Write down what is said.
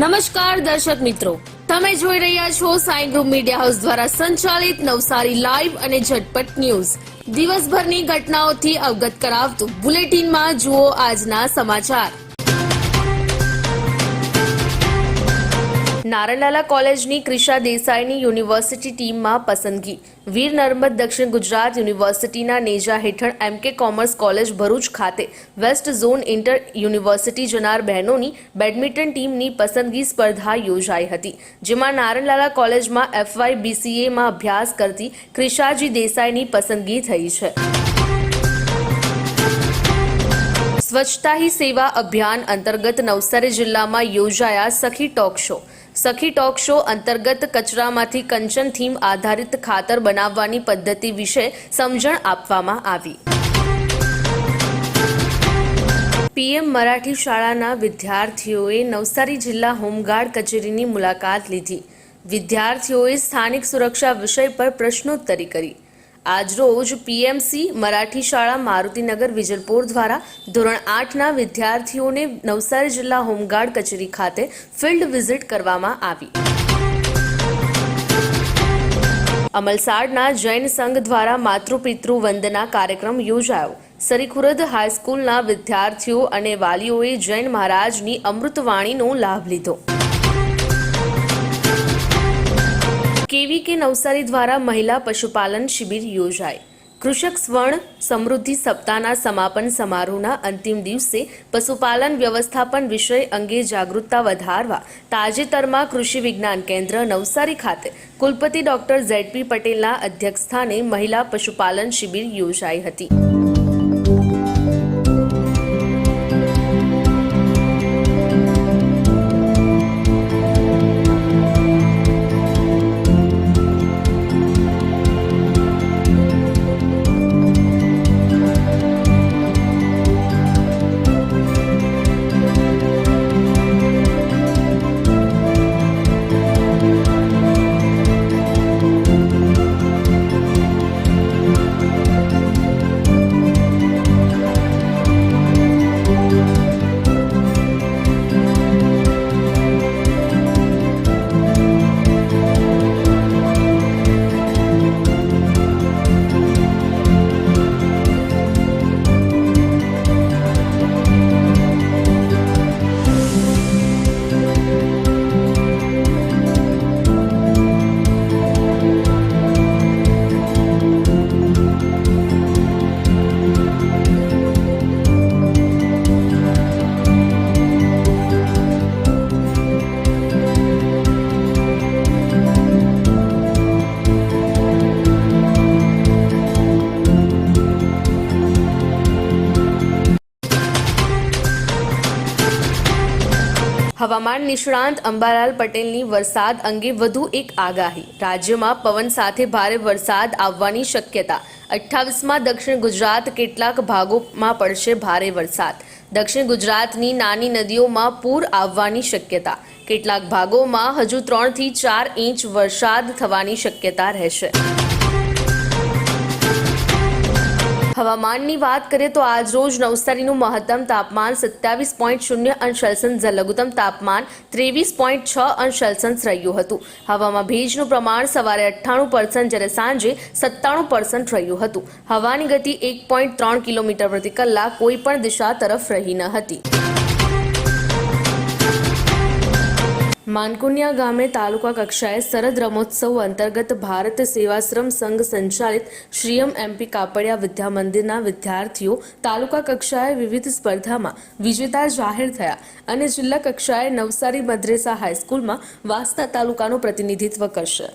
નમસ્કાર દર્શક મિત્રો, તમે જોઈ રહ્યા છો સાઈ ગ્રુપ મીડિયા હાઉસ દ્વારા સંચાલિત નવસારી લાઈવ અને ઝટપટ ન્યૂઝ। દિવસભરની ઘટનાઓથી અવગત કરાવતું બુલેટિનમાં જુઓ આજના સમાચાર। નારણલાલા કોલેજની ક્રિશા દેસાઈની યુનિવર્સિટી ટીમમાં પસંદગી। વીર નર્મદ દક્ષિણ ગુજરાત યુનિવર્સિટીના નેજા હેઠળ MK કોમર્સ કોલેજ ભરૂચ ખાતે વેસ્ટ ઝોન ઇન્ટર યુનિવર્સિટી જનાર બહેનોની બેડમિન્ટન ટીમની પસંદગી સ્પર્ધા યોજાઈ હતી, જેમાં નારણલાલા કોલેજમાં FY BCA માં અભ્યાસ કરતી ક્રિશાજી દેસાઈની પસંદગી થઈ છે। સ્વચ્છતા હી સેવા અભિયાન અંતર્ગત નવસારી જિલ્લામાં યોજાયા સખી ટોક શો। સખી ટોક શો અંતર્ગત કચરામાંથી કંચન થીમ આધારિત ખાતર બનાવવાની પદ્ધતિ વિશે સમજણ આપવામાં આવી। PM મરાઠી શાળાના વિદ્યાર્થીઓએ નવસારી જિલ્લા હોમગાર્ડ કચેરીની મુલાકાત લીધી। વિદ્યાર્થીઓએ સ્થાનિક સુરક્ષા વિષય પર પ્રશ્નોત્તરી કરી। આજરોજ PMC મરાઠી શાળા મારુતિનગર વિજલપોર દ્વારા ધોરણ 8ના વિદ્યાર્થીઓને નવસારી જિલ્લા હોમગાર્ડ કચેરી ખાતે ફિલ્ડ વિઝિટ કરવામાં આવી। અમલસાડના જૈન સંઘ દ્વારા માતૃપિતૃ વંદના કાર્યક્રમ યોજાયો। સરીખુરદ હાઈસ્કૂલના વિદ્યાર્થીઓ અને વાલીઓએ જૈન મહારાજની અમૃતવાણીનો લાભ લીધો। KVK નવસારી દ્વારા મહિલા પશુપાલન શિબિર યોજાઈ। કૃષક સ્વર્ણ સમૃદ્ધિ સપ્તાહના સમાપન સમારોહના અંતિમ દિવસે પશુપાલન વ્યવસ્થાપન વિષય અંગે જાગૃતતા વધારવા તાજેતરમાં કૃષિ વિજ્ઞાન કેન્દ્ર નવસારી ખાતે કુલપતિ ડોક્ટર ZP પટેલના અધ્યક્ષસ્થાને મહિલા પશુપાલન શિબિર યોજાઈ હતી। હવામાન નિષ્ણાંત અંબાલાલ પટેલની વરસાદ અંગે વધુ એક આગાહી। રાજ્યમાં પવન સાથે ભારે વરસાદ આવવાની શક્યતા। 28માં દક્ષિણ ગુજરાત કેટલાક ભાગોમાં પડશે ભારે વરસાદ। દક્ષિણ ગુજરાતની નાની નદીઓમાં પૂર આવવાની શક્યતા। કેટલાક ભાગોમાં હજુ 3 થી 4 ઇંચ વરસાદ થવાની શક્યતા રહેશે। હવામાનની વાત કરીએ તો આજ રોજ નવસારીનું મહત્તમ તાપમાન 27.0 અંશ સેલ્સિયસ, લઘુત્તમ તાપમાન 23.6 અંશ સેલ્સિયસ રહ્યું હતું। હવામાં ભેજનું પ્રમાણ સવારે 98% જ્યારે સાંજે 97% રહ્યું હતું। હવાની ગતિ 1.3 કિલોમીટર પ્રતિ કલાક કોઈ પણ દિશા તરફ રહી ન હતી। માનકુનિયા ગામે તાલુકા કક્ષાએ શરદ રમોત્સવ અંતર્ગત ભારત સેવાશ્રમ સંઘ સંચાલિત શ્રીયમ MP કાપડિયા વિદ્યા મંદિરના વિદ્યાર્થીઓ તાલુકા કક્ષાએ વિવિધ સ્પર્ધામાં વિજેતા જાહેર થયા અને જિલ્લા કક્ષાએ નવસારી મદ્રેસા હાઈસ્કૂલમાં વાંસદા તાલુકાનું પ્રતિનિધિત્વ કરશે।